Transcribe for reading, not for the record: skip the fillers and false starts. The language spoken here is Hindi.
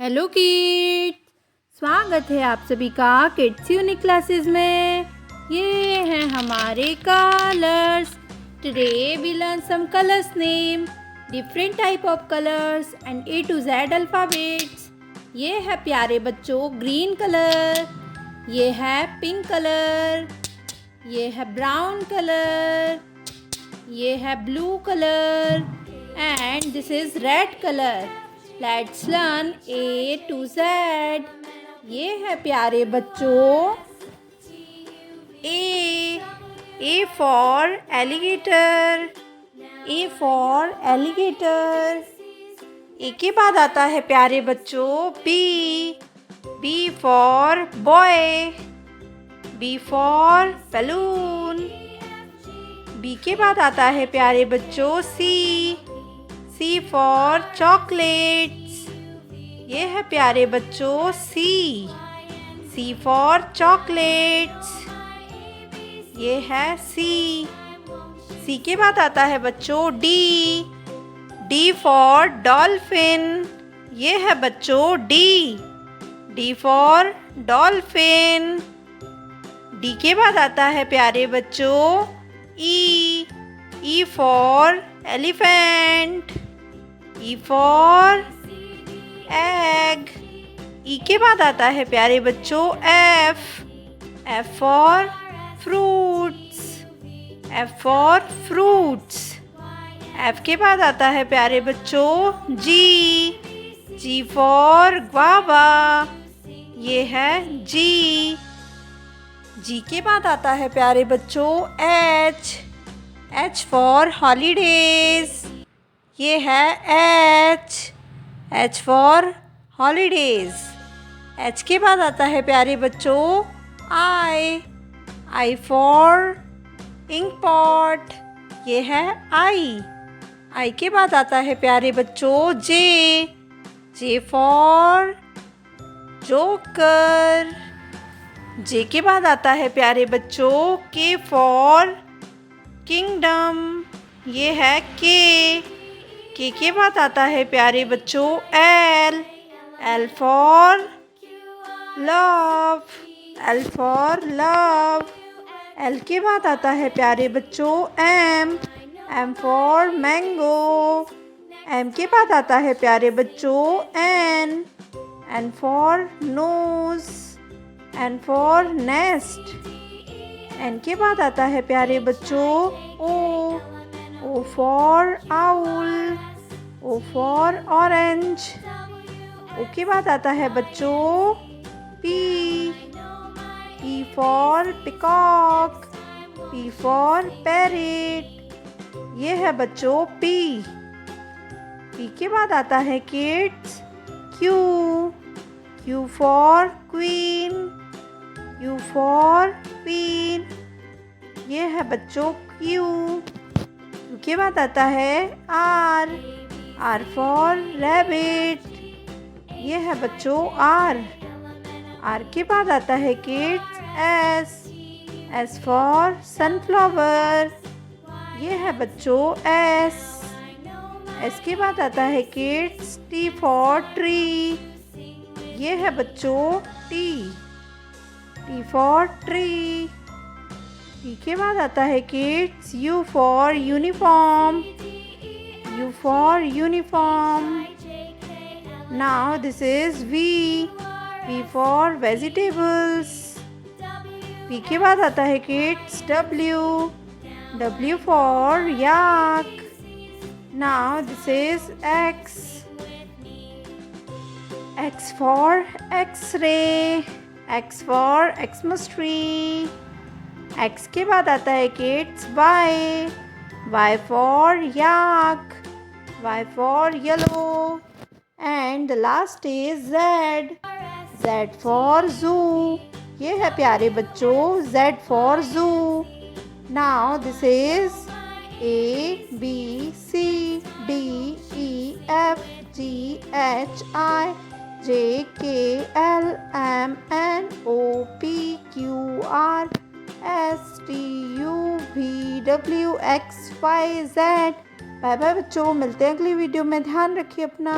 हेलो किड, स्वागत है आप सभी का किड्स यूनिक क्लासेस में। ये हैं हमारे colours. Today we learn some colours name, different type of colours and A to Z alphabets. ये है प्यारे बच्चों ग्रीन कलर, ये है पिंक कलर, ये है ब्राउन कलर, ये है blue colour and this is red colour. Let's learn A to Z। ये है प्यारे बच्चों A for alligator, A for alligator। A के बाद आता है प्यारे बच्चों B for boy, B for balloon। B के बाद आता है प्यारे बच्चों C for chocolates। ये है प्यारे बच्चों C for chocolates। ये है C के बाद आता है बच्चों D for dolphin। ये है बच्चों D for dolphin। D के बाद आता है प्यारे बच्चों E for elephant, E for egg। E के बाद आता है प्यारे बच्चों F for fruits, F for fruits। F के बाद आता है प्यारे बच्चों G for guava। ये है G के बाद आता है प्यारे बच्चों H for holidays। ये है H for holidays। H के बाद आता है प्यारे बच्चों I for ink pot। ये है I के बाद आता है प्यारे बच्चों J for joker। J के बाद आता है प्यारे बच्चों K for kingdom। ये है K के बाद आता है प्यारे बच्चों L for love, L for love। L के बाद आता है प्यारे बच्चों M for mango। M के बाद आता है प्यारे बच्चों N for nose, N for nest। N के बाद आता है प्यारे बच्चों O for owl, O for orange। O के बाद आता है बच्चों P for peacock, P for parrot। ये है बच्चों P के बाद आता है kids Q for queen, Q for queen। ये है बच्चों Q के बाद आता है R for rabbit। ये है बच्चों R के बाद आता है kids S for sunflower। ये है बच्चों S के बाद आता है kids T for tree। ये है बच्चों T for tree। T के बाद आता है kids U for uniform, U for uniform। Now this is V for vegetables। V के बाद आता है kids W for yak। Now this is X for X-ray, X for Xmas tree। X के बाद आता है kids Y for yak, Y for yellow। And the last is Z for zoo। ये है प्यारे बच्चों Z for zoo। Now this is A B C D E F G H I J K L M N O P Q R S T U V W X Y Z। Bye bye बच्चों, मिलते हैं अगली वीडियो में। ध्यान रखिए अपना।